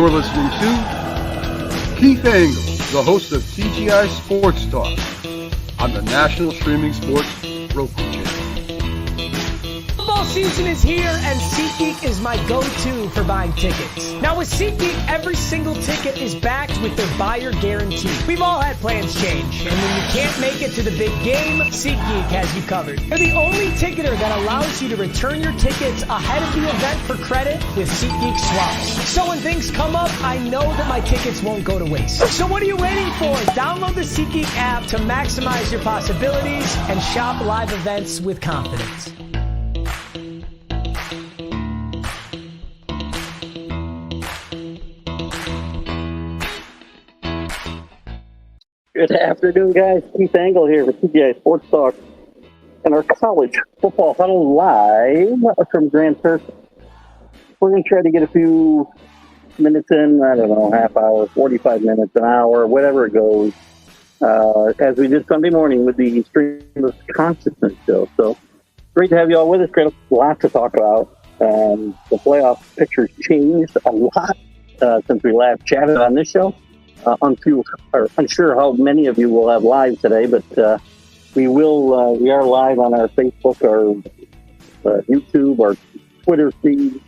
You're listening to Keith Engle, the host of TGI Sports Talk on the National Streaming Sports Roku channel. Football season is here, and SeatGeek is my go-to for buying tickets. Now with SeatGeek, every single ticket is backed with their buyer guarantee. We've all had plans change, and when you can't make it to the big game, SeatGeek has you covered. They're the only ticketer that allows you to return your tickets ahead of the event for credit with SeatGeek swaps. So when things come up, I know that my tickets won't go to waste. So what are you waiting for? Download the SeatGeek app to maximize your possibilities and shop live events with confidence. Good afternoon, guys. Keith Engle here with TGI Sports Talk and our college football huddle live from Grand Turk. We're going to try to get a few minutes in, I don't know, half hour, 45 minutes, an hour, whatever it goes, as we did Sunday morning with the Stream of Consciousness show. So great to have you all with us. Great, a lot to talk about. The playoff picture's changed a lot since we last chatted on this show. Unsure how many of you will have live today, but we are live on our Facebook, our YouTube, our Twitter feed.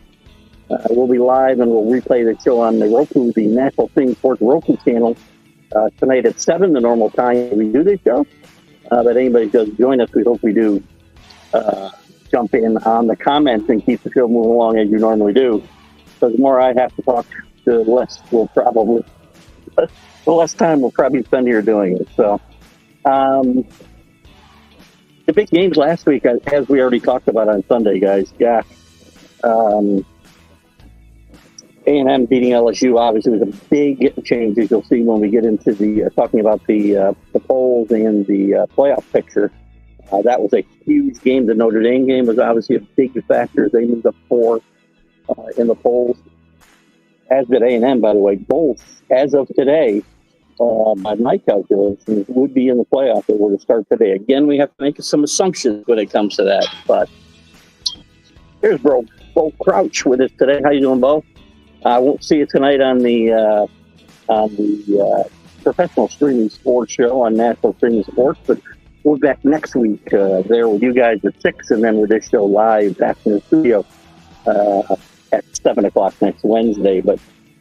We'll be live and we'll replay the show on the Roku, the National Streaming Sports Roku channel, tonight at 7, the normal time we do this show. But anybody does join us, we hope we do jump in on the comments and keep the show moving along as you normally do. So the more I have to talk, the less time we'll probably spend here doing it. So, the big games last week, as we already talked about on Sunday, guys. Yeah, A&M beating LSU obviously was a big change, as you'll see when we get into the talking about the polls and the playoff picture. That was a huge game. The Notre Dame game was obviously a big factor. They moved up 4 in the polls. As did A&M, by the way. Both, as of today, by my calculations, would be in the playoff if we were to start today. Again, we have to make some assumptions when it comes to that. But here's Bo Crouch with us today. How you doing, Bo? I won't see you tonight on the professional streaming sports show on National Streaming Sports, but we'll be back next week there with you guys at 6, and then with this show live back in the studio at 7 o'clock next Wednesday. But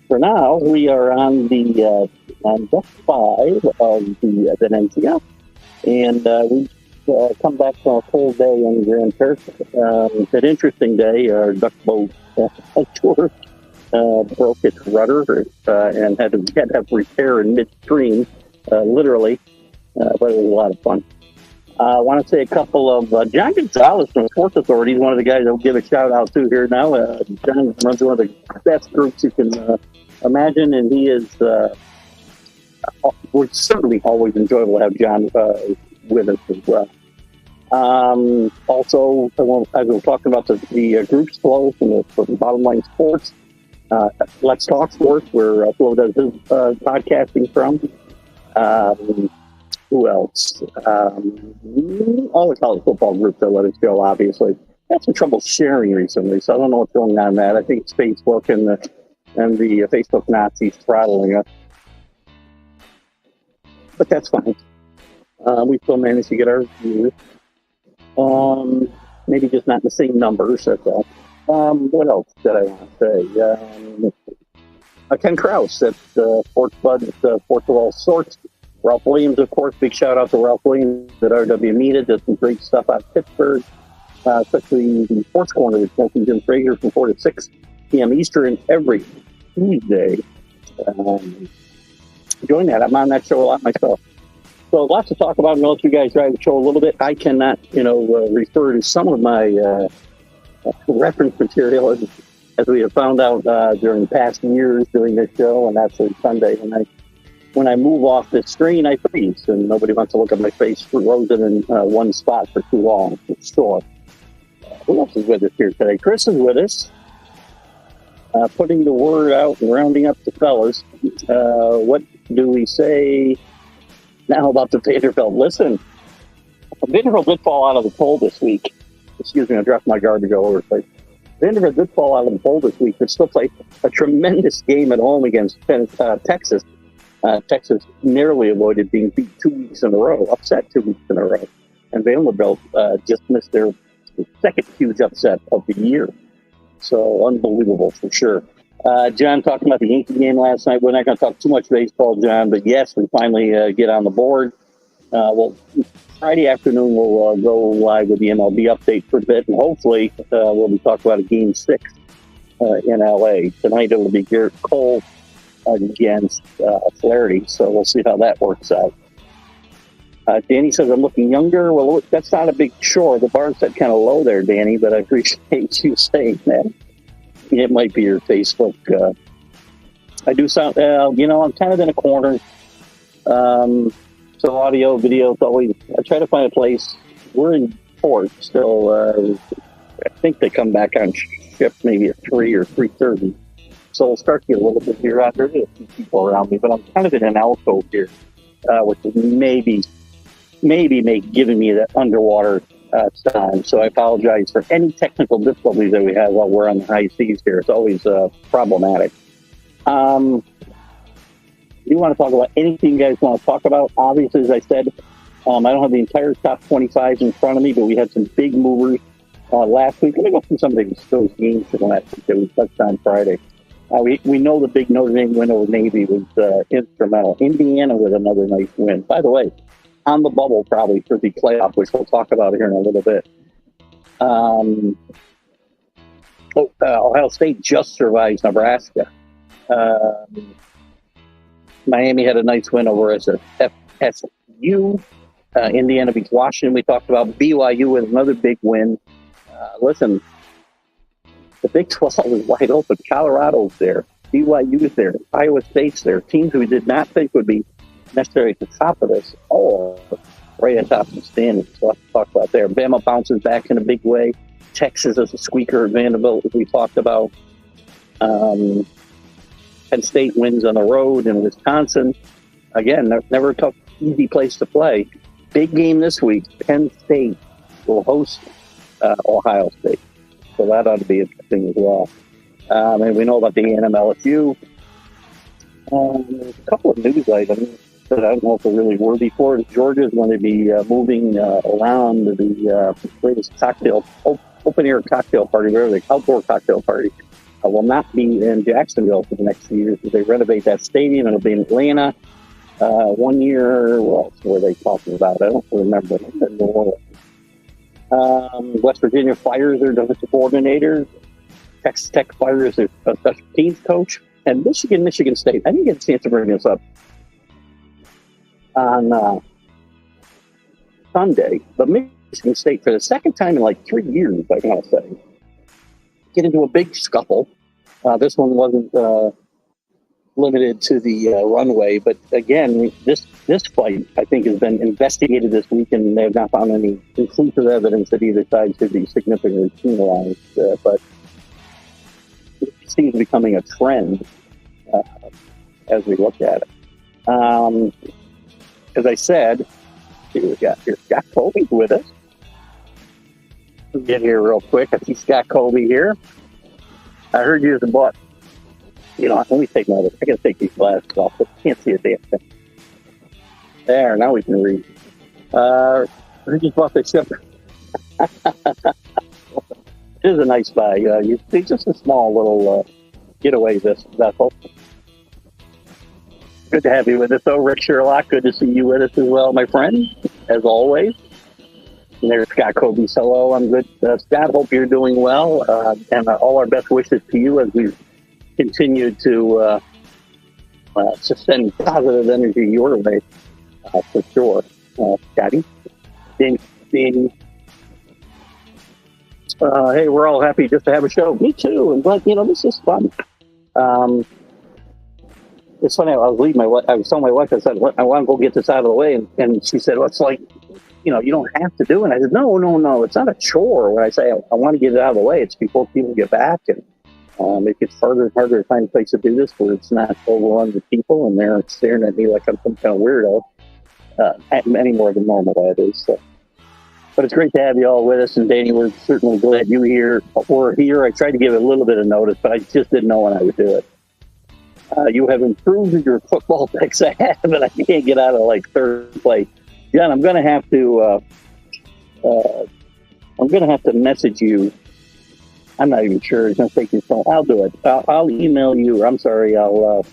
for now, we are on the on Duck 5 of the NCF, and we've come back from a cold day in Grand Turk. An interesting day. Our duck boat tour broke its rudder and had to have repair in midstream, literally, but it was a lot of fun. I want to say a couple of John Gonzalez from Sports Authority. He's one of the guys I'll give a shout out to here now. John runs one of the best groups you can imagine, and he is. We're certainly always enjoyable to have John with us as well. Also, as we were talking about the groups flow from the Bottom Line Sports, Let's Talk Sports, where Flo does his podcasting from. Who else? All the college football groups that let us go, obviously. I had some trouble sharing recently, so I don't know what's going on in that. I think it's Facebook and the Facebook Nazis throttling us. But that's fine. We still managed to get our views. Maybe just not in the same numbers, that's all. What else did I want to say? Ken Krause at Sports Bud, Sports of All Sorts. Ralph Williams, of course, big shout out to Ralph Williams at RW Media. Does some great stuff out of Pittsburgh, especially the Sports Corner with Smoking Jim Frazier from 4 to 6 p.m. Eastern every Tuesday. Join that. I'm on that show a lot myself. So lots to talk about. I know if you guys drive the show a little bit. I cannot, refer to some of my reference material as we have found out during the past years doing this show, and that's on Sunday. When I move off the screen, I freeze, and nobody wants to look at my face frozen in one spot for too long. It's sore. Who else is with us here today? Chris is with us, putting the word out and rounding up the fellas. What do we say now about the Vanderbilt? Listen, Vanderbilt did fall out of the poll this week. Excuse me, I dropped my garbage all over the place. Vanderbilt did fall out of the bowl this week, but still played a tremendous game at home against Texas. Texas narrowly avoided being beat 2 weeks in a row, upset 2 weeks in a row. And Vanderbilt just missed their second huge upset of the year. So unbelievable for sure. John talking about the Yankee game last night. We're not going to talk too much baseball, John, but yes, we finally get on the board. Well, Friday afternoon we'll go live with the MLB update for a bit, and hopefully we'll be talking about a Game 6 in LA. Tonight it will be Garrett Cole against Flaherty, so we'll see how that works out. Danny says, I'm looking younger. Well, that's not a big chore. The bar's set kind of low there, Danny, but I appreciate you saying that. It might be your Facebook. I do sound, I'm kind of in a corner. So audio, video, it's always, I try to find a place. We're in port still. I think they come back on shift maybe at 3 or 3:30. So we'll start to get a little bit here out there. There's a few people around me, but I'm kind of in an alcove here, which is maybe giving me that underwater sound. So I apologize for any technical difficulties that we have while we're on the high seas here. It's always problematic. You want to talk about anything you guys want to talk about? Obviously, as I said, I don't have the entire top 25 in front of me, but we had some big movers last week. Let me go through some of those games from last week that we touched on Friday. We know the big Notre Dame win over Navy was instrumental. Indiana with another nice win. By the way, on the bubble probably for the playoff, which we'll talk about here in a little bit. Ohio State just survives Nebraska. Miami had a nice win over FSU. Indiana beats Washington. We talked about BYU with another big win. Listen, the Big 12 is wide open. Colorado's there. BYU's there. Iowa State's there. Teams we did not think would be necessary at the top of this. Oh, right at the top of the standings. So let's talk about there. Bama bounces back in a big way. Texas is a squeaker at Vanderbilt, as we talked about. Penn State wins on the road in Wisconsin. Again, never a tough, easy place to play. Big game this week. Penn State will host Ohio State. So that ought to be interesting as well. And we know about the A&M-LSU. There's a couple of news items that I don't know if they're really worthy for it. Georgia is going to be moving around the greatest open-air cocktail party, outdoor cocktail party. Will not be in Jacksonville for the next few years as they renovate that stadium. It'll be in Atlanta. 1 year, what else were they talking about? I don't remember. West Virginia fires their defensive coordinator. Texas Tech fires their special teams coach. And Michigan State. I didn't get a chance to bring this up on Sunday, but Michigan State, for the second time in like 3 years, I gotta say, get into a big scuffle. This one wasn't limited to the runway, but again, this fight, I think, has been investigated this week, and they have not found any conclusive evidence that either side should be significantly penalized. But it seems to be becoming a trend as we look at it. As I said, see what we got here. Scott Colby's with us. Let's get here real quick. I see Scott Colby here. I heard you as a bought. Let me take my other. I got to take these glasses off. I can't see a damn thing. There, now we can read. I just bought the shipper. It is a nice buy. You see, just a small little getaway vessel. Good to have you with us, though, Rick Sherlock. Good to see you with us as well, my friend, as always. And there's Scott Colby. Hello, I'm good. Scott, hope you're doing well. And all our best wishes to you as we continue to send positive energy your way, for sure. Scotty. Danny. Hey, we're all happy just to have a show. Me too. And but this is fun. It's funny. I was leaving I was telling my wife, I said, I want to go get this out of the way, and she said, well, it's like, you don't have to do it. And I said, no, it's not a chore. When I say I want to get it out of the way, it's before people get back, and it gets harder and harder to find a place to do this where it's not overrun with people, and they're staring at me like I'm some kind of weirdo, any more than normal, that is. So. But it's great to have you all with us. And Danny, we're certainly glad we're here. I tried to give a little bit of notice, but I just didn't know when I would do it. You have improved your football picks. I have, but I can't get out of like third place. John, I'm going to have to message you. I'm not even sure. It's going to take you so. I'll do it. I'll email you. I'm sorry. I'll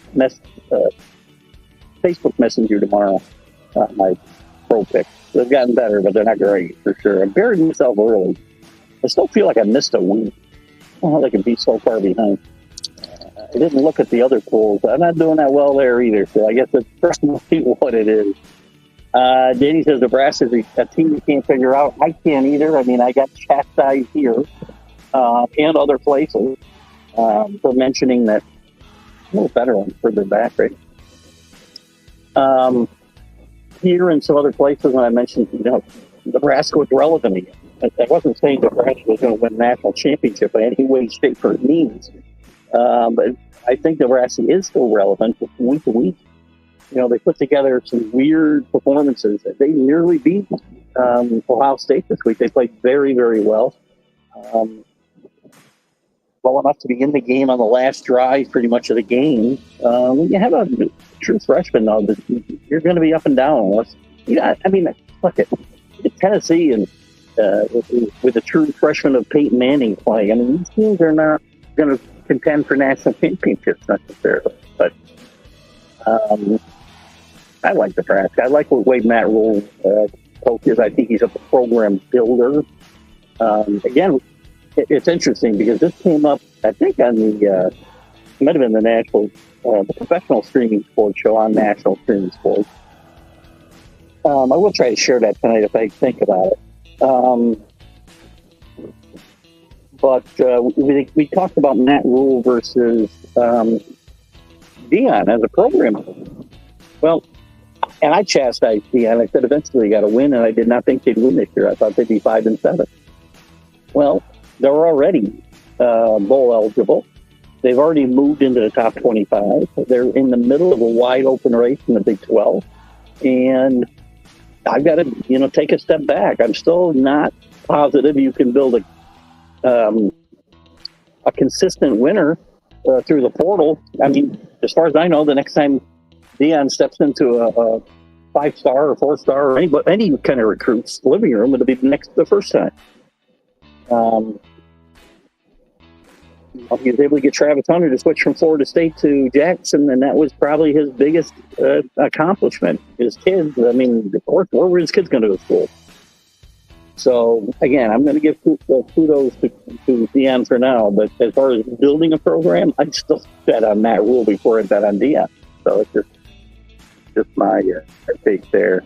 Facebook message you tomorrow. My pro picks. They've gotten better, but they're not great for sure. I buried myself early. I still feel like I missed a week. I don't know how they can be so far behind. I didn't look at the other pools. I'm not doing that well there either, so I guess that's probably what it is. Danny says Nebraska's a team you can't figure out. I can't either. I mean, I got chastised here and other places for mentioning that a little better one further back, right? Here and some other places when I mentioned, Nebraska was relevant again. I wasn't saying Nebraska was going to win a national championship by any way, shape, or means. But I think Nebraska is still relevant week to week. They put together some weird performances. They nearly beat Ohio State this week. They played very, very well. Well enough to be in the game on the last drive pretty much of the game. When you have a true freshman, though, you're going to be up and down. Look at Tennessee and with the true freshman of Peyton Manning playing. I mean, these teams are not going to contend for national championships necessarily. But I like Nebraska. I like what way Matt Rule coaches. I think he's a program builder. Again, it's interesting because this came up, I think, on the might have been the professional streaming sports show on National Streaming Sports. I will try to share that tonight if I think about it. But we talked about Matt Rule versus Deion as a program. Well, and I chastised Deion. I said eventually they got to win, and I did not think they'd win this year. I thought they'd be 5-7. Well, they're already bowl eligible. They've already moved into the top 25. They're in the middle of a wide open race in the Big 12, and I've got to take a step back. I'm still not positive you can build a consistent winner through the portal. I mean, as far as I know, the next time Deion steps into a 5-star or 4-star or any kind of recruit's living room, it'll be the first time. He was able to get Travis Hunter to switch from Florida State to Jackson, and that was probably his biggest accomplishment. His kids, I mean, of course, where were his kids going to go to school? So, again, I'm going to give kudos to Deion for now, but as far as building a program, I'd still bet on Matt Rule before I bet on Deion. So it's just my take there.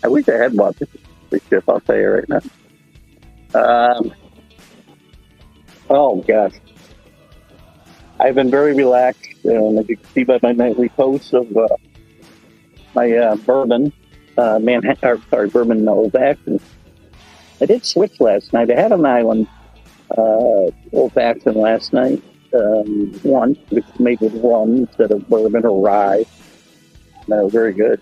I wish I had bought this ship, I'll tell you right now. Oh, gosh. I've been very relaxed, and as you can see by my nightly posts of my bourbon, bourbon Old Fashioned. I did switch last night. I had an island Old Fashioned last night, one, which was made with rum instead of bourbon or rye. That was very good.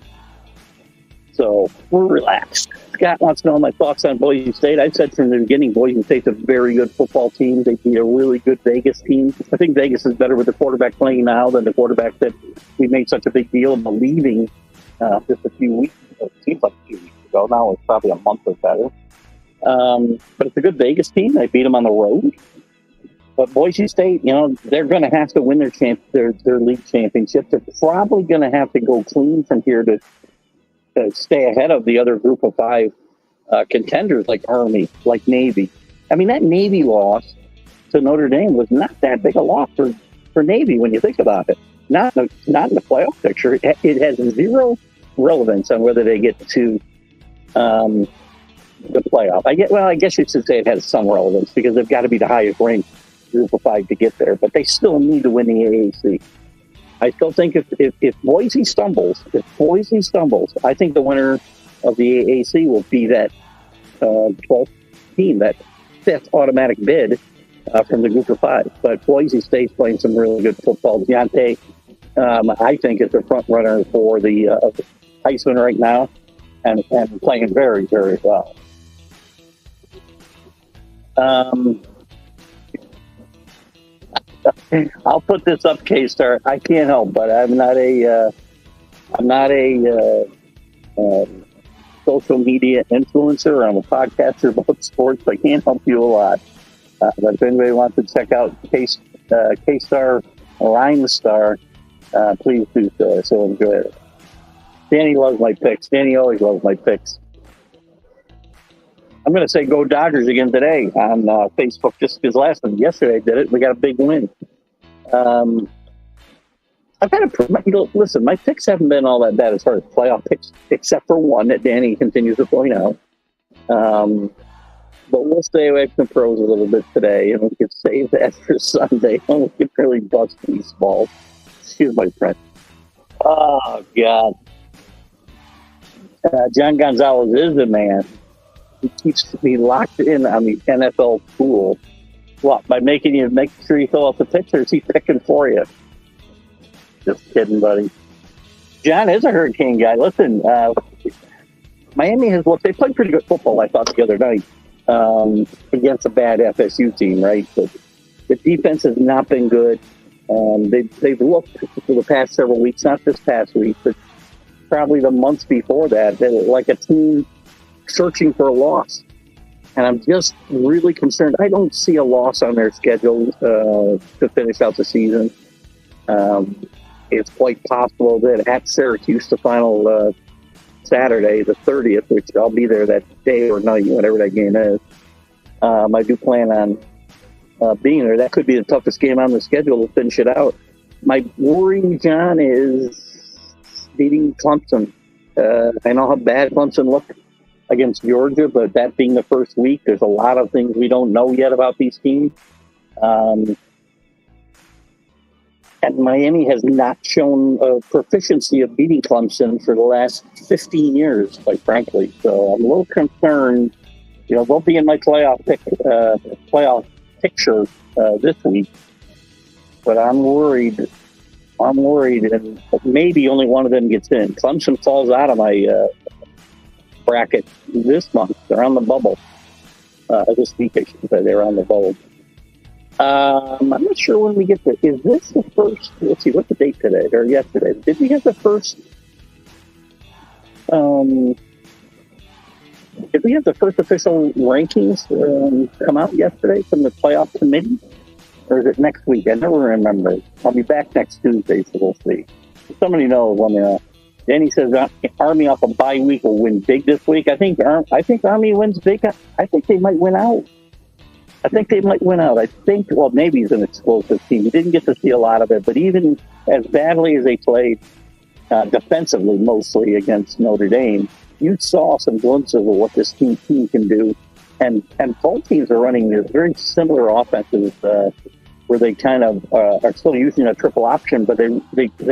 So we're relaxed. Scott wants to know my thoughts on Boise State. I said from the beginning, Boise State's a very good football team. They'd be a really good Vegas team. I think Vegas is better with the quarterback playing now than the quarterback that we made such a big deal of leaving just a few weeks ago. It seems like a few weeks ago. Now it's probably a month or better. But it's a good Vegas team. They beat them on the road. But Boise State, they're going to have to win their league championship. They're probably going to have to go clean from here to stay ahead of the other group of 5 contenders like Army, like Navy. I mean, that Navy loss to Notre Dame was not that big a loss for Navy when you think about it. Not in the playoff picture. It has zero relevance on whether they get to the playoff. I guess you should say it has some relevance because they've got to be the highest ranked group of 5 to get there, but they still need to win the AAC. I still think if Boise stumbles, I think the winner of the AAC will be that 12th team, that 5th automatic bid from the group of 5. But Boise State's playing some really good football. Deontay, I think, is the front runner for the Heisman right now and playing very, very well. I'll put this up, K-Star. I can't help, but I'm not a social media influencer. I'm a podcaster about sports. I can't help you a lot. But if anybody wants to check out K-Star Rhyme Star, please do so. So enjoy it. Danny loves my picks. Danny always loves my picks. I'm going to say go Dodgers again today on Facebook just because yesterday I did it. We got a big win. I've got to, listen, my picks haven't been all that bad as far as playoff picks, except for one that Danny continues to point out. But we'll stay away from the pros a little bit today, and we can save that for Sunday. We can really bust these balls. Excuse my friend. Oh, God. John Gonzalez is the man. He keeps me locked in on the NFL pool. What, by making sure you fill out the picks, or is he picking for you? Just kidding, buddy. John is a Hurricane guy. Listen, Miami has looked, they played pretty good football, I thought, the other night against a bad FSU team, right? But the defense has not been good. They've looked for the past several weeks, not this past week, but probably the months before that, they were like a team searching for a loss. And I'm just really concerned. I don't see a loss on their schedule to finish out the season. It's quite possible that at Syracuse, the final Saturday, the 30th, which I'll be there that day or night, whatever that game is, I do plan on being there. That could be the toughest game on the schedule to finish it out. My worry, John, is beating Clemson. I know how bad Clemson looked against Georgia, but that being the first week, there's a lot of things we don't know yet about these teams. And Miami has not shown a proficiency of beating Clemson for the last 15 years, quite frankly. So I'm a little concerned. They'll be in my playoff picture this week, but I'm worried, and maybe only one of them gets in. Clemson falls out of my bracket this month. They're on the bubble. This week, I should say, they're on the bubble. I'm not sure when we get to. Is this the first? Let's see. What's the date today or yesterday? Did we have the first? Did we have the first official rankings come out yesterday from the playoff committee, or is it next week? I never remember. I'll be back next Tuesday, so we'll see. If somebody knows, let me know. Danny says Army off a bye week will win big this week. I think Army wins big. I think they might win out. Well, maybe he's an explosive team. We didn't get to see a lot of it, but even as badly as they played defensively, mostly against Notre Dame, you saw some glimpses of what this team can do. And both teams are running these very similar offenses where they kind of are still using a triple option, but they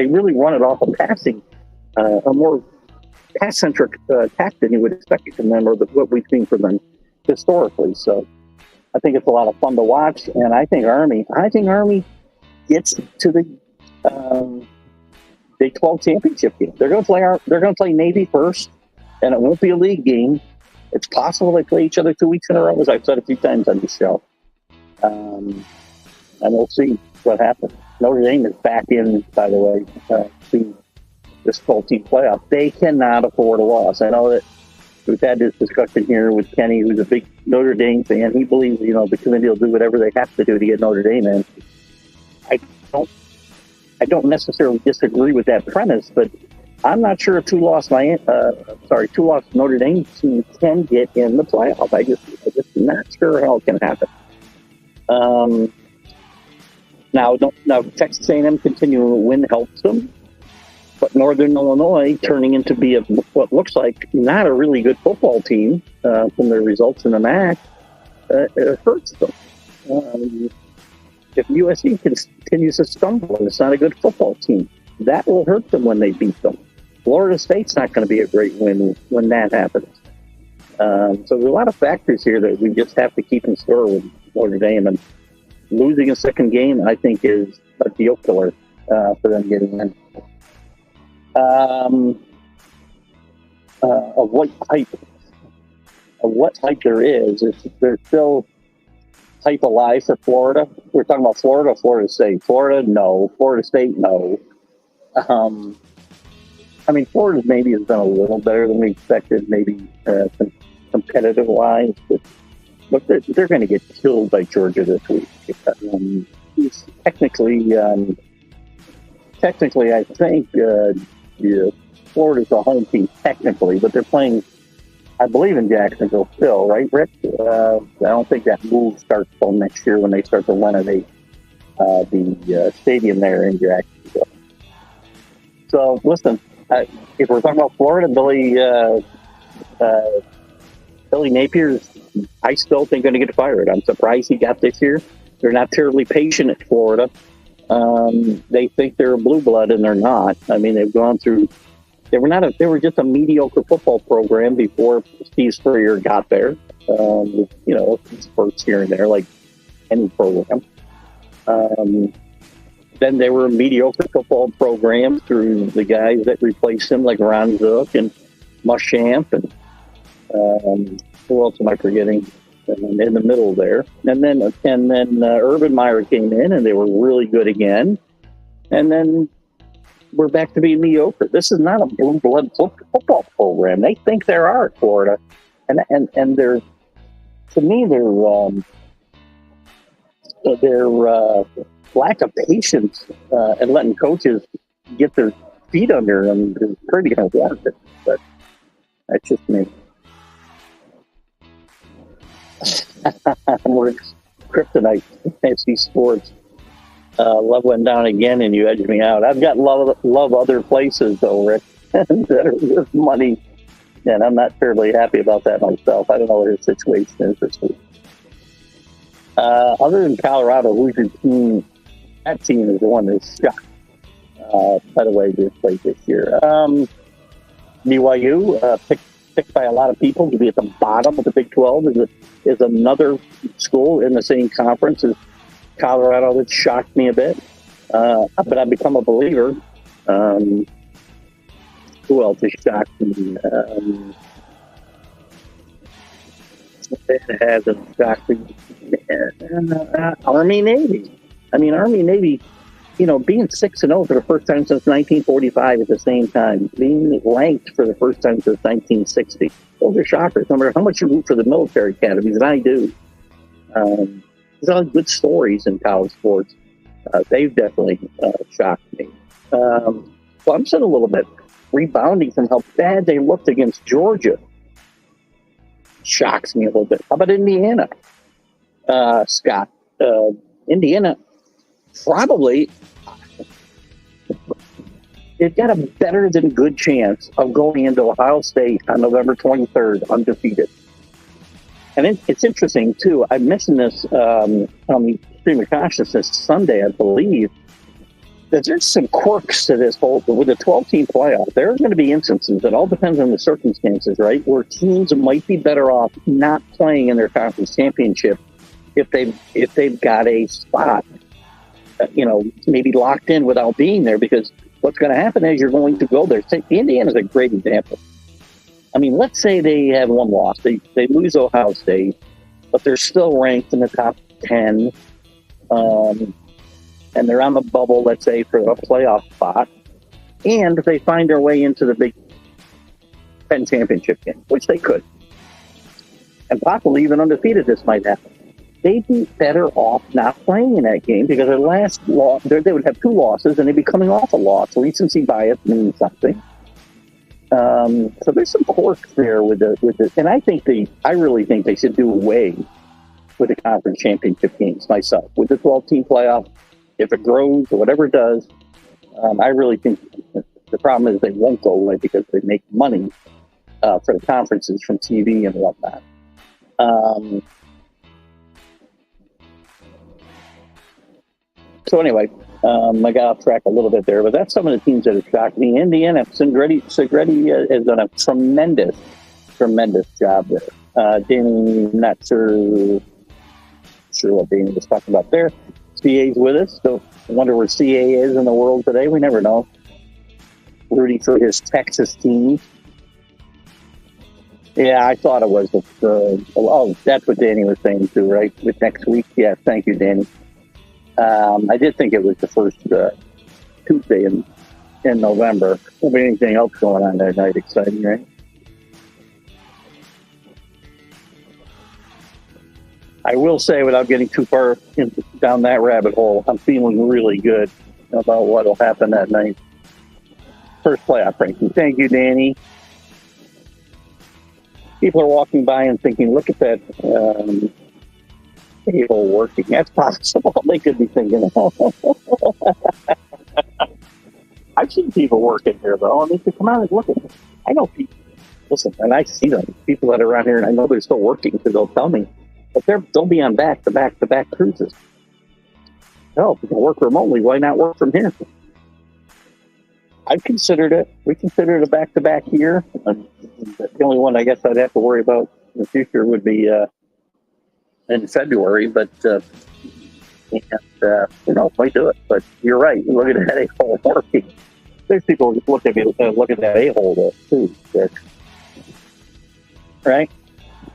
really run it off of passing, a more pass-centric attack than you would expect from them, or what we've seen from them historically. So I think it's a lot of fun to watch, and I think Army gets to the Big 12 championship game. They're going to play Navy first, and it won't be a league game. It's possible they play each other 2 weeks in a row, as I've said a few times on the show. And we'll see what happens. Notre Dame is back in, by the way, to this 12-team playoff. They cannot afford a loss. I know that we've had this discussion here with Kenny, who's a big Notre Dame fan. He believes, the committee will do whatever they have to do to get Notre Dame in. I don't necessarily disagree with that premise, but I'm not sure a two-loss Notre Dame team can get in the playoff. I'm just not sure how it can happen. Now Texas A&M continuing to win helps them, but Northern Illinois turning into be what looks like not a really good football team from their results in the MAC, it hurts them. If USC continues to stumble and it's not a good football team, that will hurt them when they beat them. Florida State's not going to be a great win when that happens. So there's a lot of factors here that we just have to keep in store with Notre Dame. And losing a second game, I think, is a deal killer for them getting in. of what hype there is. There's still hype alive for Florida. We're talking about Florida State. Florida, no. Florida State, no. I mean, Florida maybe has done a little better than we expected, maybe competitive-wise, but they're going to get killed by Georgia this week. Technically, I think Florida's a home team technically, but they're playing, I believe, in Jacksonville still, right, Rick? I don't think that move starts till next year when they start to renovate the stadium there in Jacksonville. So, listen, if we're talking about Florida, Billy Napier's, I still think, going to get fired. I'm surprised he got this year. They're not terribly patient at Florida. They think they're a blue blood, and they're not. I mean, they've gone through. They were just a mediocre football program before Steve Spurrier got there. Spurts here and there, like any program. Then they were a mediocre football program through the guys that replaced him, like Ron Zook and Muschamp, and who else am I forgetting? In the middle there, and then Urban Meyer came in, and they were really good again, and then we're back to being mediocre. This is not a blue blood football program. They think there are at Florida, and they're, to me, their lack of patience and letting coaches get their feet under them is pretty unwarranted. But that's just me. We're kryptonite, fantasy sports. Love went down again, and you edged me out. I've got love other places, though, Rick, that are worth money, and I'm not terribly happy about that myself. I don't know what his situation is this week. Other than Colorado, who's your team? That team is the one that's shocked. By the way, they played this year. BYU picked by a lot of people to be at the bottom of the Big 12 is another school in the same conference as Colorado that shocked me a bit. But I've become a believer. Who else has shocked me? It hasn't shocked me. Army Navy. I mean, Army Navy, being 6-0 for the first time since 1945 at the same time, being ranked for the first time since 1960. Those are shockers, no matter how much you root for the military academies, and I do. There's all good stories in college sports. They've definitely shocked me. Clemson a little bit, rebounding from how bad they looked against Georgia. Shocks me a little bit. How about Indiana, Scott? Indiana, probably, they've got a better than good chance of going into Ohio State on November 23rd, undefeated. And it's interesting, too. I mentioned this on the Stream of Consciousness Sunday, I believe, that there's some quirks to this whole, with the 12-team playoff, there are going to be instances, it all depends on the circumstances, right, where teams might be better off not playing in their conference championship if they've got a spot, maybe locked in without being there, because what's going to happen is you're going to go there. Indiana's a great example. I mean, let's say they have one loss. They lose Ohio State, but they're still ranked in the top 10, and they're on the bubble, let's say, for a playoff spot, and they find their way into the Big Ten championship game, which they could. And possibly even undefeated, this might happen. They'd be better off not playing in that game, because their last loss, they would have two losses, and they'd be coming off a loss. Recency bias means something. So there's some quirks there with the, and I really think they should do away with the conference championship games myself, with the 12-team playoff. If it grows or whatever it does, I really think the problem is they won't go away, because they make money for the conferences from TV and whatnot. So anyway, I got off track a little bit there, but that's some of the teams that have shocked me. Indiana, Segretti has done a tremendous job there. Danny, not sure what Danny was talking about there. CA's with us, so I wonder where CA is in the world today. We never know. Rooting for his Texas team. Yeah, I thought it was. That's what Danny was saying too, right? With next week. Yeah, thank you, Danny. I did think it was the first Tuesday in November. There'll be anything else going on that night exciting, right? I will say, without getting too far down that rabbit hole, I'm feeling really good about what will happen that night. First playoff ranking. Thank you, Danny. People are walking by and thinking, look at that table working. That's possible. They could be thinking, I've seen people working here, though, and they could come out and look at it. I know people. Listen, and I see them. People that are around here, and I know they're still working because they'll tell me. But they'll be on back-to-back cruises. No, if you can work remotely, why not work from here? I've considered it. We considered a back-to-back here. The only one I guess I'd have to worry about in the future would be in February. But might do it. But you're right. Look at that a-hole working. There's people who look at me look at that a-hole too. Right?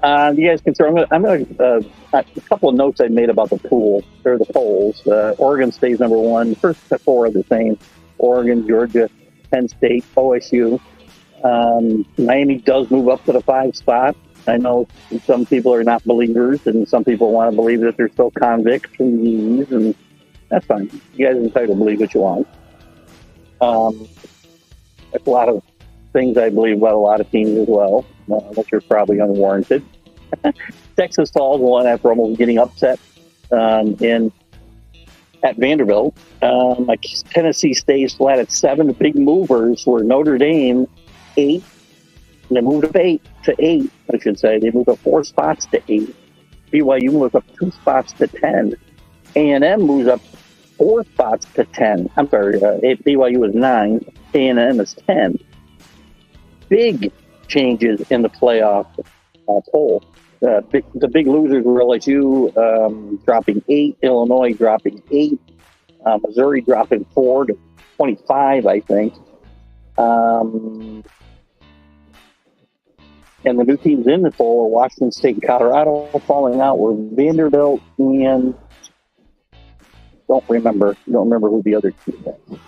You guys can. I'm going to a couple of notes I made about the pool or the polls. Oregon stays number one. First four are the same: Oregon, Georgia, Penn State, OSU. Miami does move up to the 5 spot. I know some people are not believers, and some people want to believe that they're still convicts and these, and that's fine. You guys are entitled to believe what you want. That's a lot of things I believe about a lot of teams as well, which are probably unwarranted. Texas falls one after almost getting upset at Vanderbilt. Tennessee stays flat at 7. The big movers were Notre Dame, 8. And they moved up 8 to 8, I should say. They moved up 4 spots to 8. BYU moves up 2 spots to 10. A&M moves up 4 spots to 10. I'm sorry, BYU is 9. A&M is 10. Big changes in the playoff poll. The big losers were LSU dropping 8, Illinois dropping 8, Missouri dropping 4 to 25, I think. And the new teams in the poll are Washington State and Colorado. Falling out were Vanderbilt and don't remember who the other team is.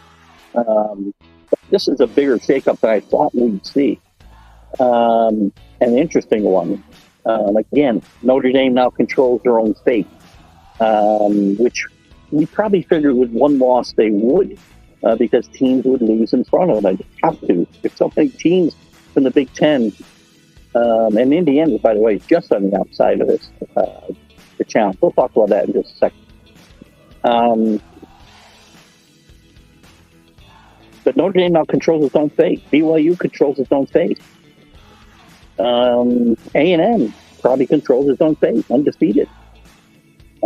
This is a bigger shakeup than I thought we'd see. An interesting one. Again, Notre Dame now controls their own fate, which we probably figured with one loss they would, because teams would lose in front of them. They have to. There's so many teams from the Big Ten, and Indiana, by the way, is just on the outside of this, the challenge. We'll talk about that in just a second. But Notre Dame now controls its own fate. BYU controls its own fate. A&M probably controls its own fate, undefeated.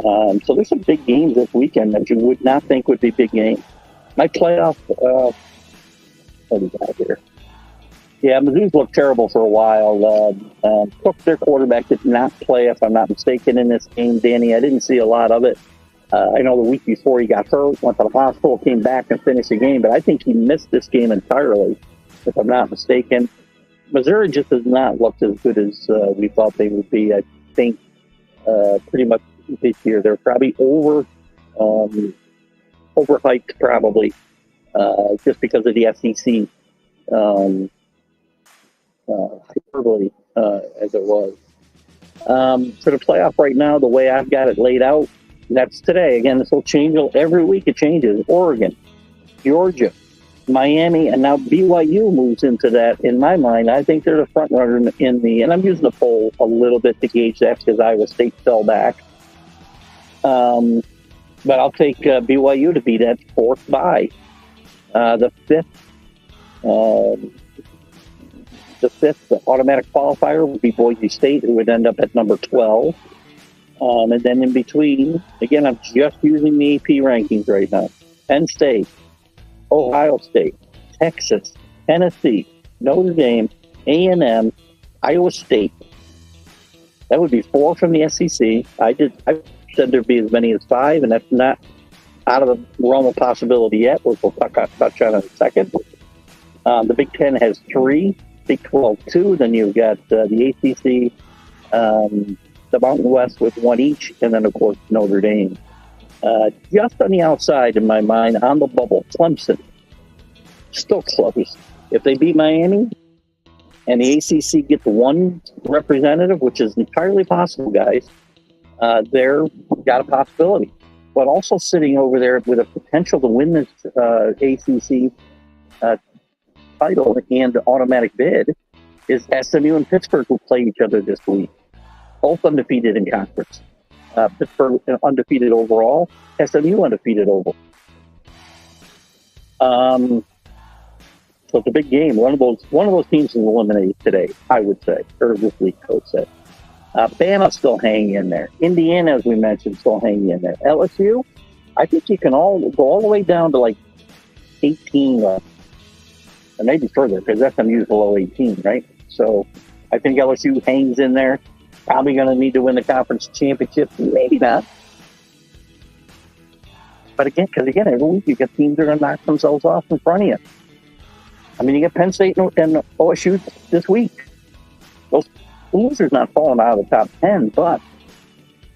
So there's some big games this weekend that you would not think would be big games. My playoff, what do we got here? Yeah, Mizzou's looked terrible for a while. Cook, their quarterback, did not play, if I'm not mistaken, in this game. Danny, I didn't see a lot of it. I know the week before he got hurt, went to the hospital, came back and finished the game, but I think he missed this game entirely, if I'm not mistaken. Missouri just has not looked as good as we thought they would be. I think pretty much this year they're probably overhyped, probably just because of the SEC hyperbole as it was. For the playoff right now, the way I've got it laid out, that's today. Again, this will change every week. It changes. Oregon, Georgia, Miami, and now BYU moves into that. In my mind, I think they're the front runner in the, and I'm using the poll a little bit to gauge that because Iowa State fell back. But I'll take BYU to be that 4th bye. The fifth automatic qualifier would be Boise State, who would end up at number 12. And then in between, again, I'm just using the AP rankings right now. Penn State, Ohio State, Texas, Tennessee, Notre Dame, A&M, Iowa State. That would be 4 from the SEC. I said there'd be as many as 5, and that's not out of the realm of possibility yet, which we'll touch on in a second. The Big Ten has 3. Big 12-2. Then you've got the ACC, the Mountain West with one each, and then, of course, Notre Dame. Just on the outside, in my mind, on the bubble, Clemson. Still close. If they beat Miami and the ACC gets one representative, which is entirely possible, guys, they're got a possibility. But also sitting over there with a potential to win this ACC title and automatic bid is SMU and Pittsburgh, who play each other this week. Both undefeated in conference. Pittsburgh undefeated overall. SMU undefeated overall. So it's a big game. One of those teams is eliminated today, I would say, or this week, coach said. Bama still hanging in there. Indiana, as we mentioned, still hanging in there. LSU, I think you can all go all the way down to like 18, or maybe further, because SMU is below 18, right? So I think LSU hangs in there. Probably going to need to win the conference championship. Maybe not. But again, every week you get teams that are going to knock themselves off in front of you. I mean, you get Penn State and OSU this week. Those losers not falling out of the top 10, but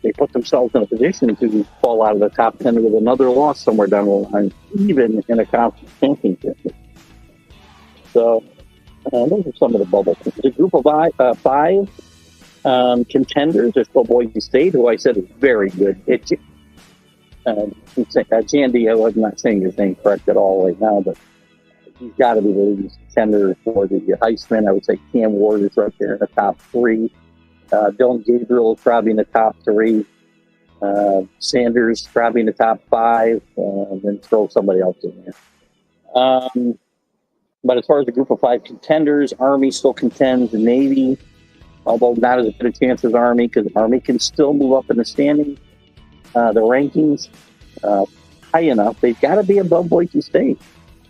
they put themselves in a position to fall out of the top 10 with another loss somewhere down the line, even in a conference championship. So those are some of the bubble teams. The group of five contenders. There's still Boise State, who I said is very good. Jandy, I was not saying his name correct at all right now, but he's got to be the leading contender for the Heisman. I would say Cam Ward is right there in the top three. Dylan Gabriel is probably in the top three. Sanders probably in the top five. And then throw somebody else in there. But as far as the group of five contenders, Army still contends. The Navy, although not as good a chance as Army, because Army can still move up in the standings, the rankings, high enough. They've got to be above Boise State.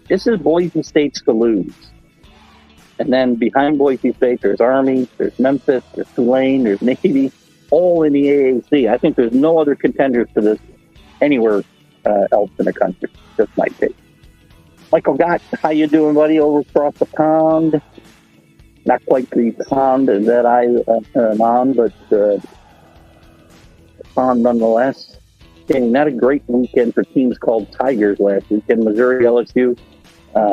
This is Boise State's to lose. And then behind Boise State, there's Army, there's Memphis, there's Tulane, there's Navy, all in the AAC. I think there's no other contenders to this anywhere else in the country. Just my take. Michael Gott, how you doing, buddy, over across the pond? Not quite the pond that I am on, but the pond nonetheless. Okay, not a great weekend for teams called Tigers last weekend. Missouri, LSU,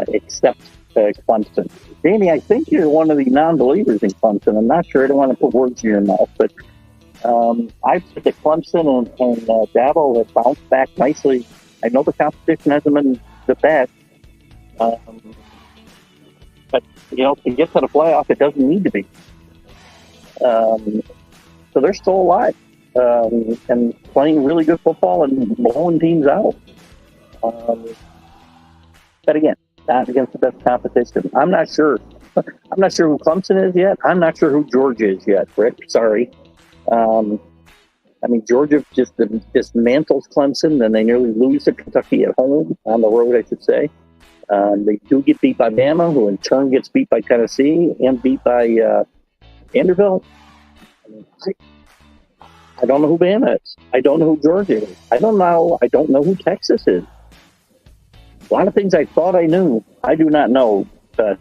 except Clemson. Danny, I think you're one of the non-believers in Clemson. I'm not sure. I don't want to put words in your mouth, but I think that Clemson and Dabo have bounced back nicely. I know the competition hasn't been the best, but, to get to the playoff, it doesn't need to be. So they're still alive and playing really good football and blowing teams out. But again, not against the best competition. I'm not sure. I'm not sure who Clemson is yet. I'm not sure who Georgia is yet, Rick. Sorry. Georgia just dismantles Clemson, then they nearly lose to Kentucky at home, on the road, I should say. They do get beat by Bama, who in turn gets beat by Tennessee and beat by Vanderbilt. I don't know who Bama is. I don't know who Georgia is. I don't know who Texas is. A lot of things I thought I knew, I do not know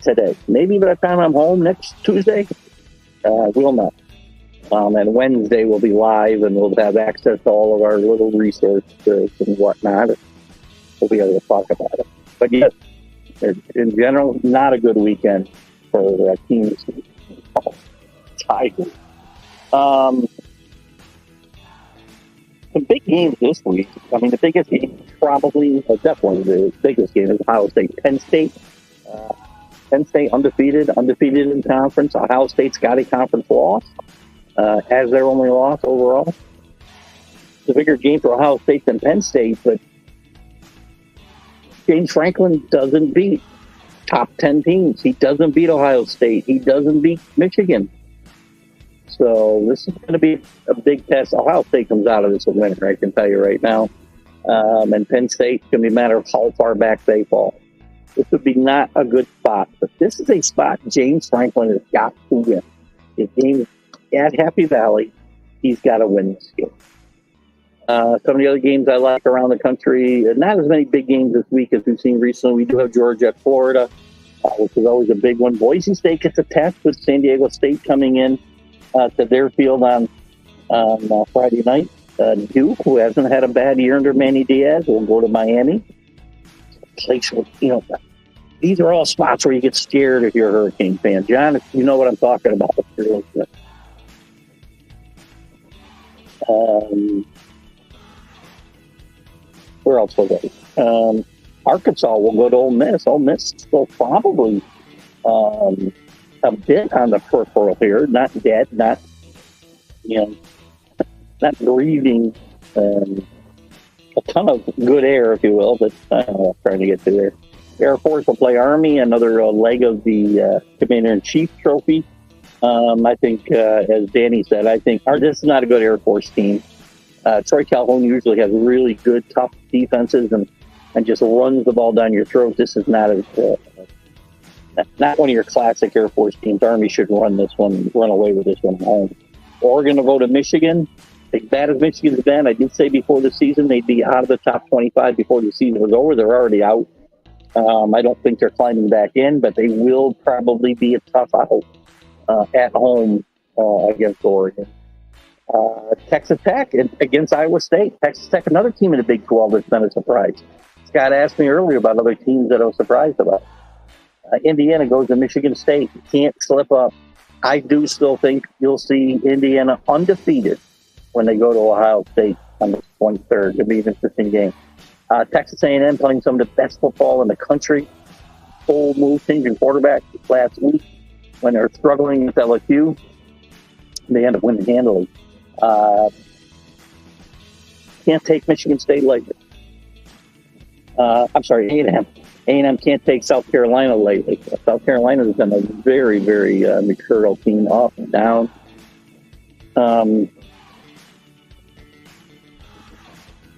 today. Maybe by the time I'm home next Tuesday, we'll know. And Wednesday we'll be live and we'll have access to all of our little resources and whatnot. We'll be able to talk about it. But yes, in general, not a good weekend for teams called Tigers. Some big games this week. The biggest game, definitely the biggest game is Ohio State. Penn State. Penn State undefeated in conference. Ohio State's got a conference loss, as their only loss overall. It's a bigger game for Ohio State than Penn State, but James Franklin doesn't beat top 10 teams. He doesn't beat Ohio State. He doesn't beat Michigan. So this is going to be a big test. Ohio State comes out of this a winner, I can tell you right now. And Penn State's going to be a matter of how far back they fall. This would be not a good spot. But this is a spot James Franklin has got to win. His game at Happy Valley, he's got to win this game. Some of the other games I like around the country, not as many big games this week as we've seen recently. We do have Georgia at Florida. which is always a big one. Boise State gets a test with San Diego State coming in to their field on Friday night. Duke, who hasn't had a bad year under Manny Diaz, will go to Miami. Place, these are all spots where you get scared if you're a Hurricane fan. John, you know what I'm talking about. Where else will they? Arkansas will go to Ole Miss. Ole Miss will probably a bit on the peripheral here, not dead, not breathing a ton of good air, if you will, but I don't know what I'm trying to get to there. Air Force will play Army, another leg of the Commander-in-Chief trophy. I think, as Danny said, this is not a good Air Force team. Troy Calhoun usually has really good, tough defenses and just runs the ball down your throat. This is not one of your classic Air Force teams. Army should run away with this one at home. Oregon will go to Michigan. As bad as Michigan's been, I did say before the season they'd be out of the top 25 before the season was over. They're already out. I don't think they're climbing back in, but they will probably be a tough out at home against Oregon. Texas Tech against Iowa State. Texas Tech, another team in the Big 12 that's been a surprise. Scott asked me earlier about other teams that I was surprised about. Indiana goes to Michigan State. You can't slip up. I do still think you'll see Indiana undefeated when they go to Ohio State on the 23rd. It'll be an interesting game. Texas A&M playing some of the best football in the country. Full move changing quarterback last week when they're struggling with LSU. They end up winning handily. Can't take Michigan State lightly. I'm sorry, A&M. A&M can't take South Carolina lately. South Carolina has been a very, very mercurial team, up and down.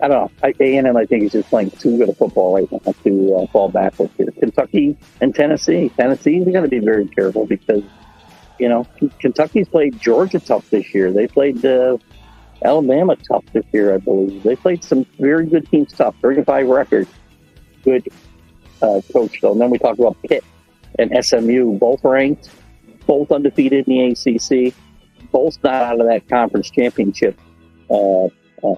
I don't know. A&M, I think, is just playing too good a football right now to fall backwards here. Kentucky and Tennessee. Tennessee's going to be very careful because, Kentucky's played Georgia tough this year. They played Alabama tough this year, I believe. They played some very good teams tough. 35 record. Good coach, though. And then we talk about Pitt and SMU, both ranked, both undefeated in the ACC, both not out of that conference championship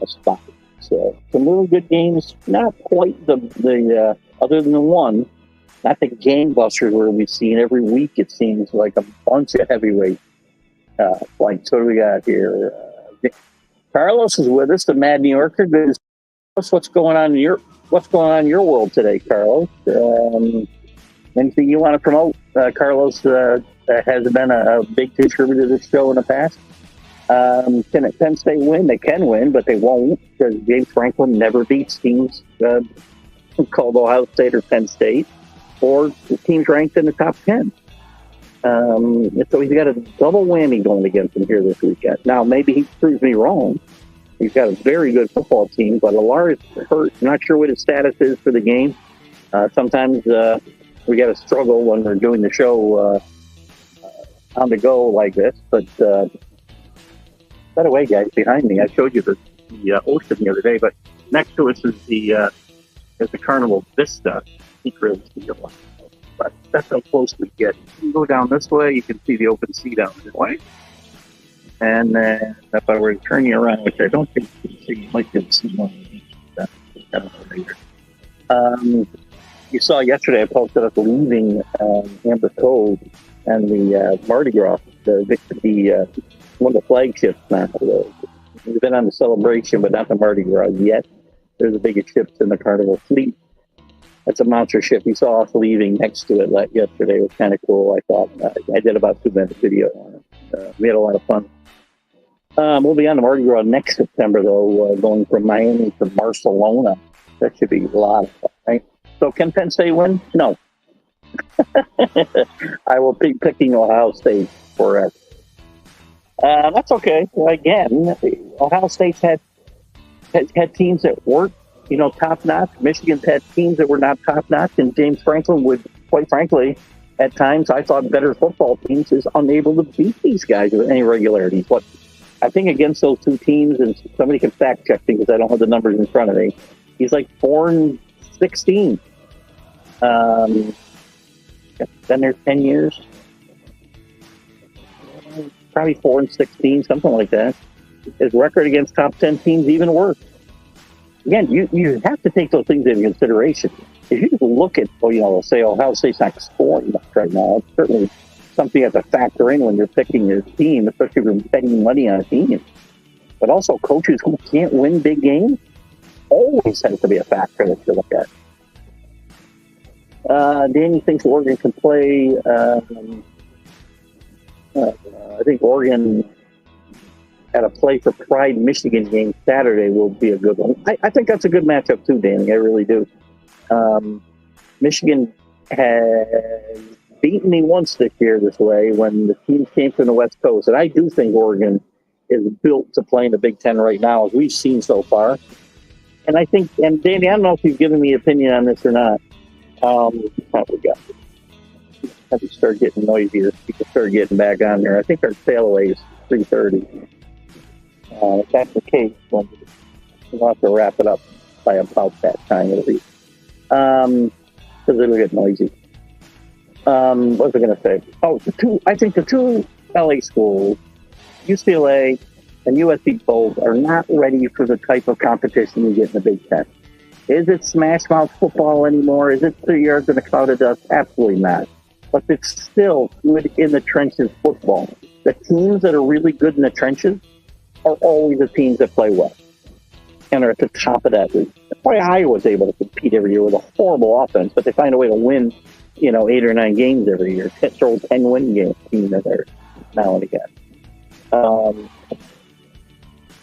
spot. So some really good games, not quite the other than the one, not the gangbusters where we've seen every week. It seems like a bunch of heavyweight fights. So what do we got here? Carlos is with us, the Mad New Yorker. What's going on in your world today, Carlos? Anything you want to promote? Carlos has been a big contributor to this show in the past. Can Penn State win? They can win, but they won't because James Franklin never beats teams called Ohio State or Penn State or teams ranked in the top 10. So he's got a double whammy going against him here this weekend. Now, maybe he proves me wrong. He's got a very good football team, but Alar is hurt. I'm not sure what his status is for the game. Sometimes we got to struggle when we're doing the show on the go like this, but by the way, guys, behind me, I showed you the ocean the other day, but next to us is the Carnival Vista. You can really see it, but that's how close we get. You go down this way, you can see the open sea down this way. And then if I were to turn you around, which I don't think you can see, you might be able to see one of I don't know later. You saw yesterday I posted us leaving Amber Cove and the Mardi Gras, the one of the flagships now. We've been on the celebration, but not the Mardi Gras yet. They're the biggest ships in the Carnival fleet. That's a monster ship. You saw us leaving next to it yesterday. It was kind of cool, I thought. I did about 2-minute video on it. We had a lot of fun. We'll be on the Mardi Gras next September, though, going from Miami to Barcelona. That should be a lot of fun, right? So can Penn State win? No. I will be picking Ohio State forever. That's okay. Again, Ohio State's had teams that weren't, top-notch. Michigan's had teams that were not top-notch, and James Franklin would, quite frankly, at times, I thought better football teams is unable to beat these guys with any regularity. But I think against those two teams, and somebody can fact-check me because I don't have the numbers in front of me, he's like 4-16. Been there 10 years. Probably 4-16, something like that. His record against top 10 teams even worse. Again, you have to take those things into consideration. If you just look at, say Ohio State's not scoring much right now, it's certainly something you have to factor in when you're picking your team, especially if you're betting money on a team. But also, coaches who can't win big games always has to be a factor that you look at. Danny thinks Oregon can play. I think Oregon at a play for Pride Michigan game Saturday will be a good one. I think that's a good matchup too, Danny. I really do. Michigan has beaten me once this year this way when the team came from the West Coast. And I do think Oregon is built to play in the Big Ten right now, as we've seen so far. And I think, and Danny, I don't know if you've given me an opinion on this or not. What we got? Have to start getting noisier. People start getting back on there. I think our sail away is 3:30. If that's the case, we'll have to wrap it up by about that time at least. Because it'll get noisy. What was I going to say? I think the two LA schools, UCLA and USC both, are not ready for the type of competition you get in the Big Ten. Is it smash mouth football anymore? Is it 3 yards in a cloud of dust? Absolutely not. But it's still good in the trenches football. The teams that are really good in the trenches are always the teams that play well and are at the top of that league. That's why Iowa's able to compete every year with a horrible offense, but they find a way to win, 8 or 9 games every year. Throw 10-win game team in there now and again.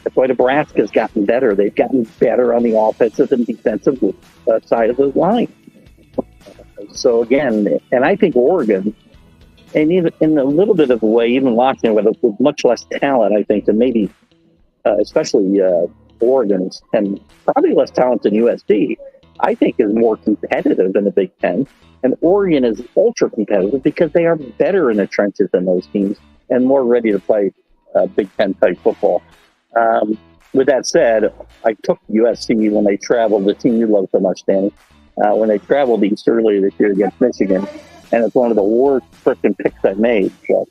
That's why Nebraska's gotten better. They've gotten better on the offensive and defensive side of the line. So again, and I think Oregon, and even in a little bit of a way, even Washington with much less talent, I think, than maybe, especially Oregon, and probably less talent than USC, I think is more competitive than the Big Ten. And Oregon is ultra competitive because they are better in the trenches than those teams and more ready to play Big Ten type football. With that said, I took USC when they traveled, the team you love so much, Danny, when they traveled east earlier this year against Michigan, and it's one of the worst freaking picks I made. So,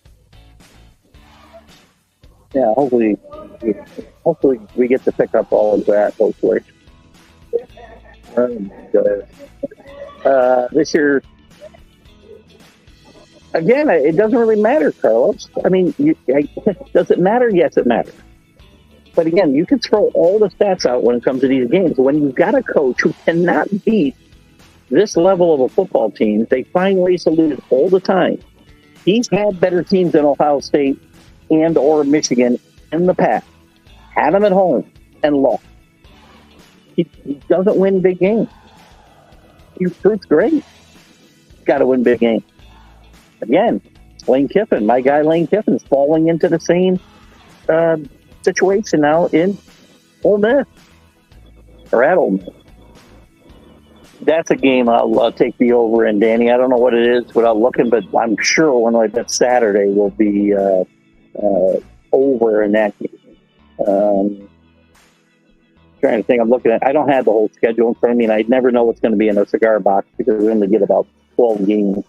yeah, hopefully we get to pick up all of that, hopefully. This year, again, it doesn't really matter, Carlos. I mean, does it matter? Yes, it matters. But again, you can throw all the stats out when it comes to these games. When you've got a coach who cannot beat this level of a football team, they find ways to lose all the time. He's had better teams than Ohio State and or Michigan in the past. Had them at home and lost. He doesn't win big games. He's great. He's got to win big games. Again, Lane Kiffin, my guy Lane Kiffin's falling into the same situation now in Ole Miss, or at Ole Miss. That's a game I'll take the over in, Danny. I don't know what it is without looking, but I'm sure one like that Saturday will be over in that game. Trying to think, I'm looking at, I don't have the whole schedule in front of me, and I never know what's going to be in a cigar box because we only get about 12 games.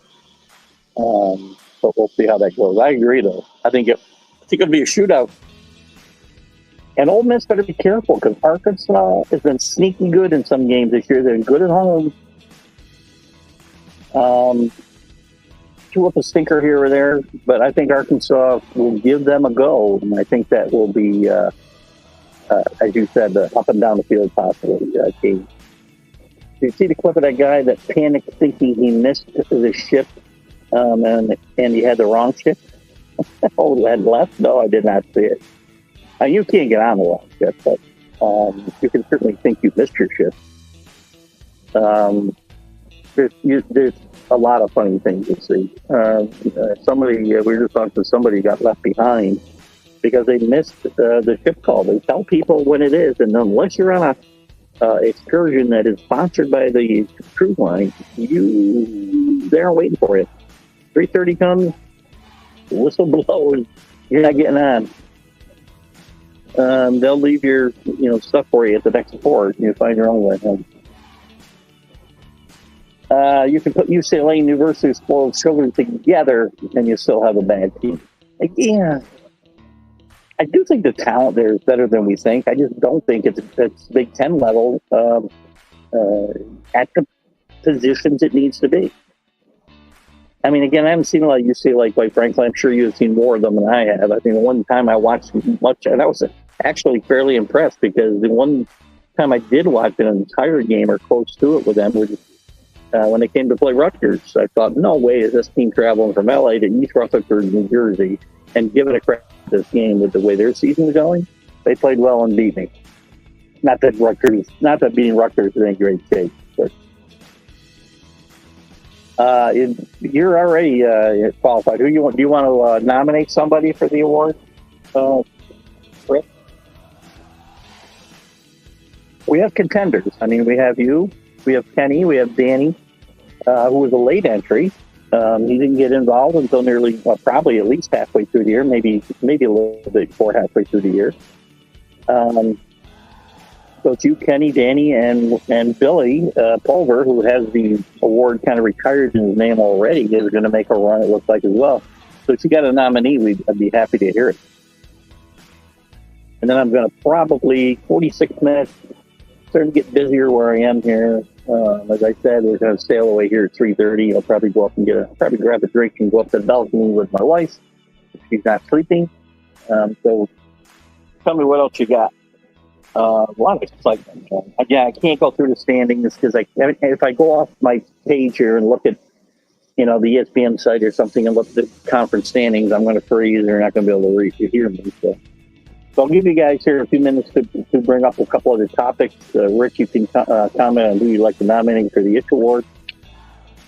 But we'll see how that goes. I agree, though. I think it'll be a shootout. And Ole Miss better be careful because Arkansas has been sneaky good in some games this year. They're good at home. Threw up a stinker here or there, but I think Arkansas will give them a go. And I think that will be, as you said, the up and down the field possibility. Did you see the clip of that guy that panicked thinking he missed the shift and he had the wrong shift? Had left? No, I did not see it. You can't get on the wrong shift, but you can certainly think you missed your shift. There's a lot of funny things to see. We were just talking to somebody who got left behind because they missed the shift call. They tell people when it is, and unless you're on a excursion that is sponsored by the cruise line, they're waiting for you. 3:30 comes, whistle blows, you're not getting on. They'll leave your stuff for you at the next port, and you find your own way home. You can put UCLA and University of Spoiled Children together, and you still have a bad team. Like, yeah, I do think the talent there is better than we think. I just don't think it's Big Ten level at the positions it needs to be. I mean, again, I haven't seen a lot of UCLA, quite frankly. I'm sure you've seen more of them than I have. I think the one time I watched much, and I was actually fairly impressed because the one time I did watch an entire game or close to it with them was when they came to play Rutgers. I thought, no way is this team traveling from LA to East Rutherford, New Jersey, and giving a credit to this game with the way their season was going. They played well and beat me. Not that beating Rutgers is any great shape, but you're already qualified. Who you want? Do you want to nominate somebody for the award? Rick? We have contenders. I mean, we have you, we have Kenny, we have Danny, who was a late entry. He didn't get involved until nearly, probably at least halfway through the year, maybe a little bit before halfway through the year. So it's you, Kenny, Danny, and Billy Pulver, who has the award kind of retired in his name already, is going to make a run, it looks like, as well. So if you got a nominee, I'd be happy to hear it. And then I'm going to probably 46 minutes, starting to get busier where I am here. As I said, we're going to sail away here at 3:30. I'll probably go up and probably grab a drink and go up to the balcony with my wife if she's not sleeping. So tell me what else you got. A lot of excitement. Again, I can't go through the standings because if I go off my page here and look at the ESPN site or something and look at the conference standings, I'm going to freeze. They're not going to be able to hear me. So I'll give you guys here a few minutes to bring up a couple other topics. Rick, you can comment on who you'd like to nominate for the Itch Award.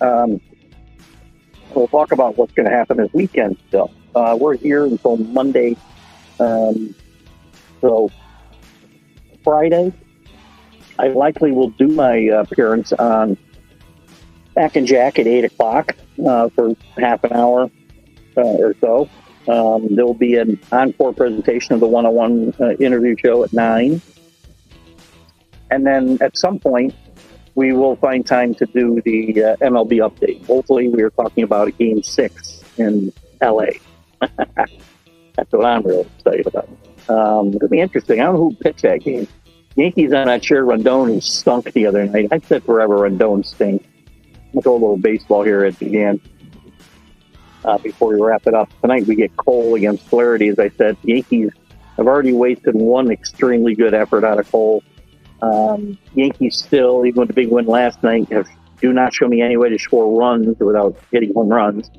We'll talk about what's going to happen this weekend still. We're here until Monday. So Friday, I likely will do my appearance on Back and Jack at 8 o'clock for half an hour or so. There will be an encore presentation of the one-on-one interview show at 9. And then at some point, we will find time to do the MLB update. Hopefully, we are talking about Game 6 in LA. That's what I'm really excited about. It'll be interesting. I don't know who pitched that game. Yankees, I'm not sure. Rendon, who stunk the other night. I said forever Rendon stinks. We'll go a little baseball here at the end. Before we wrap it up. Tonight we get Cole against Flaherty. As I said, Yankees have already wasted one extremely good effort out of Cole. Yankees still, even with the big win last night, do not show me any way to score runs without hitting home runs.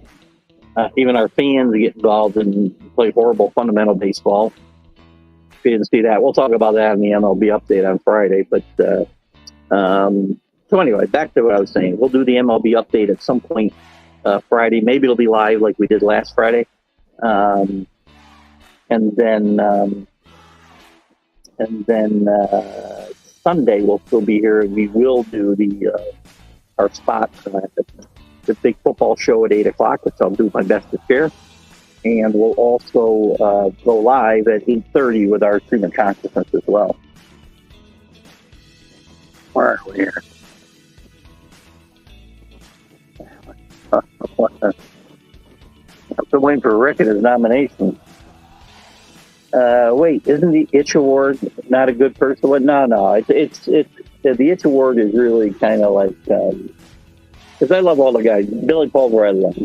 Even our fans get involved and play horrible fundamental baseball. If you didn't see that, we'll talk about that in the MLB update on Friday. But so anyway, back to what I was saying. We'll do the MLB update at some point Friday. Maybe it'll be live like we did last Friday. And then Sunday we'll still be here. We will do our spot the big football show at 8 o'clock, which I'll do my best to share. And we'll also go live at 8:30 with our stream of consciousness as well. Where are we here? I'm still waiting for Rick and his nomination. Wait, isn't the Itch Award not a good first one? No. It's the Itch Award is really kind of like because I love all the guys. Billy Pulver, I love.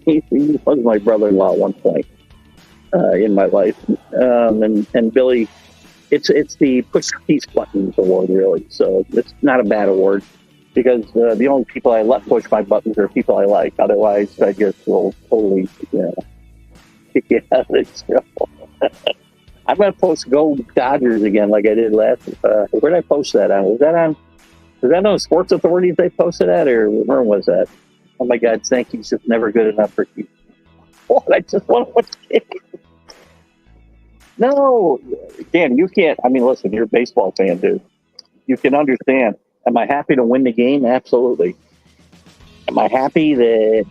He was my brother-in-law at one point in my life, and Billy. It's the push peace buttons award, really. So it's not a bad award. Because the only people I let push my buttons are people I like. Otherwise, I just will totally kick you out of the show. I'm going to post Go Dodgers again like I did last. Where did I post that on? Was that on Sports Authorities they posted that? Or where was that? Oh, my God. Sankey's just never good enough for Keith. What? I just want to watch it. No. Dan, you can't. I mean, listen, you're a baseball fan, dude. You can understand. Am I happy to win the game? Absolutely. Am I happy that,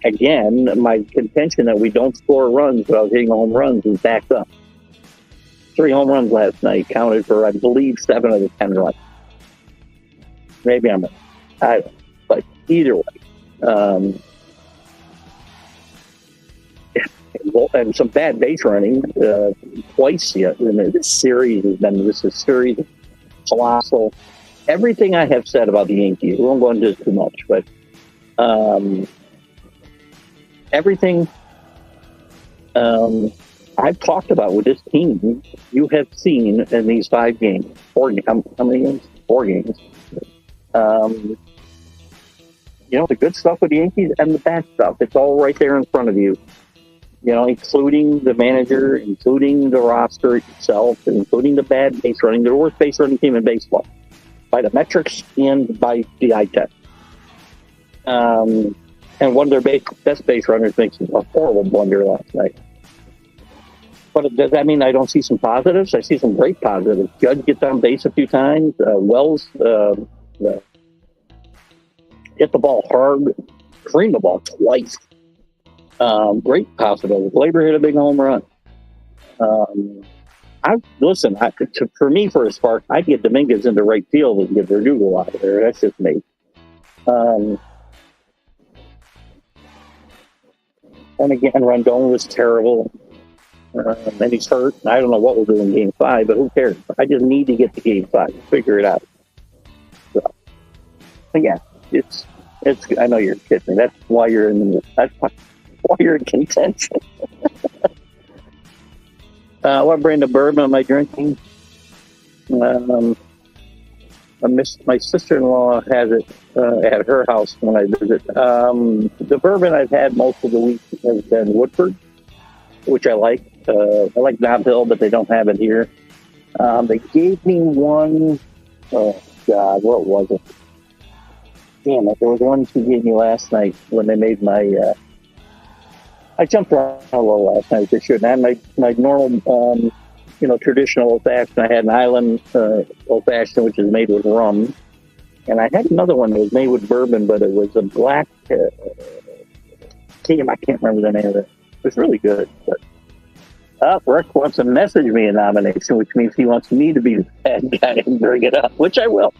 again, my contention that we don't score runs without hitting home runs is backed up? 3 home runs last night counted for, I believe, 7 of the 10 runs. Maybe I'm either way. And some bad base running twice yet. This series has been a series of colossal. Everything I have said about the Yankees, we won't go into this too much, but everything I've talked about with this team, you have seen in these 5 games. How many games? 4 games. The good stuff with the Yankees and the bad stuff. It's all right there in front of you. Including the manager, including the roster itself, including the bad base running, the worst base running team in baseball, by the metrics and by the eye test. And one of their best base runners makes a horrible blunder last night. But does that mean I don't see some positives? I see some great positives. Judge gets on base a few times. Wells hit the ball hard, creamed the ball twice. Great possibilities. Glaber hit a big home run. For me, for a spark, I'd get Dominguez into right field and get Verdugo out of there. That's just me. And again, Rondon was terrible. And he's hurt. I don't know what we'll do in Game 5, but who cares? I just need to get to Game 5. Figure it out. So, yeah, it's. I know you're kidding. That's why you're in contention. What brand of bourbon am I drinking? My sister-in-law has it at her house when I visit. The bourbon I've had most of the week has been Woodford, which I like. I like Nob Hill, but they don't have it here. They gave me one. Oh, God, what was it? Damn it, there was one she gave me last night when they made my... I jumped around a little last night. They shouldn't. I had my normal, traditional old-fashioned. I had an island old-fashioned, which is made with rum. And I had another one that was made with bourbon, but it was a black... I can't remember the name of it. It was really good. But Rick wants to message me a nomination, which means he wants me to be the bad guy and bring it up, which I will.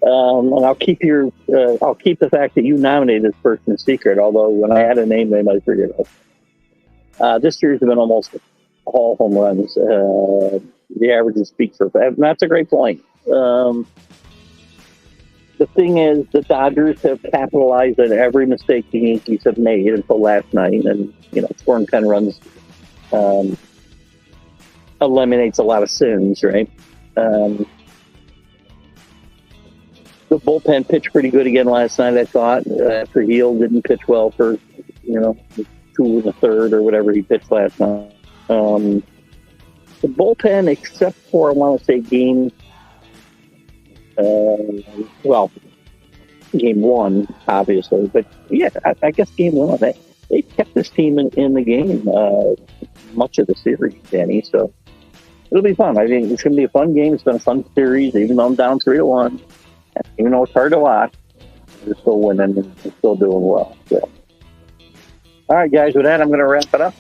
And I'll keep the fact that you nominated this person secret, although when I add a name, they might figure it out. This year's been almost all home runs. The averages speak for that. That's a great point. The thing is, the Dodgers have capitalized on every mistake the Yankees have made until last night, and scoring 10 runs eliminates a lot of sins, right? The bullpen pitched pretty good again last night, I thought. After Heel didn't pitch well for, 2 1/3 or whatever he pitched last night. The bullpen, except for, I want to say, game 1, obviously. But, yeah, I guess game 1, they kept this team in the game much of the series, Danny. So it'll be fun. I think it's going to be a fun game. It's been a fun series, even though I'm down 3-1. Even though it's hard to watch, we're still winning and still doing well. So. All right, guys, with that, I'm going to wrap it up.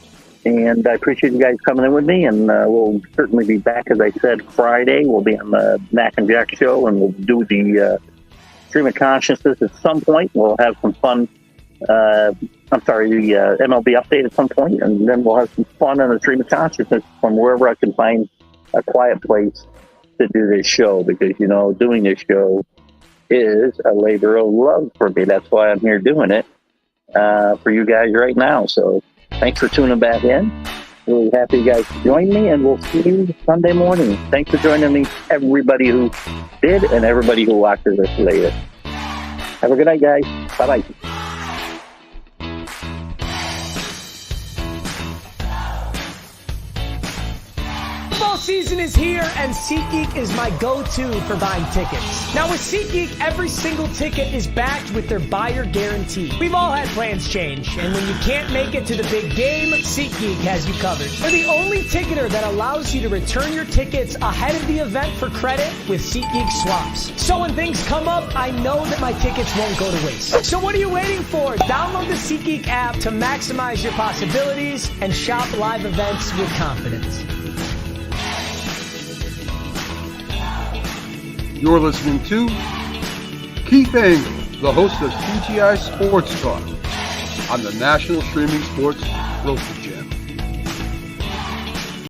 And I appreciate you guys coming in with me. And we'll certainly be back, as I said, Friday. We'll be on the Mac and Jack show, and we'll do the Stream of Consciousness at some point. We'll have some fun. The MLB update at some point, and then we'll have some fun on the Stream of Consciousness from wherever I can find a quiet place to do this show, because, doing this show is a labor of love for me. That's why I'm here doing it for you guys right now. So thanks for tuning back in. Really happy you guys joined me, and we'll see you Sunday morning. Thanks for joining me, everybody who did and everybody who watches this later. Have a good night, guys. Bye-bye. Football season is here, and SeatGeek is my go-to for buying tickets. Now with SeatGeek, every single ticket is backed with their buyer guarantee. We've all had plans change, and when you can't make it to the big game, SeatGeek has you covered. They're the only ticketer that allows you to return your tickets ahead of the event for credit with SeatGeek swaps. So when things come up, I know that my tickets won't go to waste. So what are you waiting for? Download the SeatGeek app to maximize your possibilities and shop live events with confidence. You're listening to Keith Engle, the host of TGI Sports Talk on the National Streaming Sports Roku channel.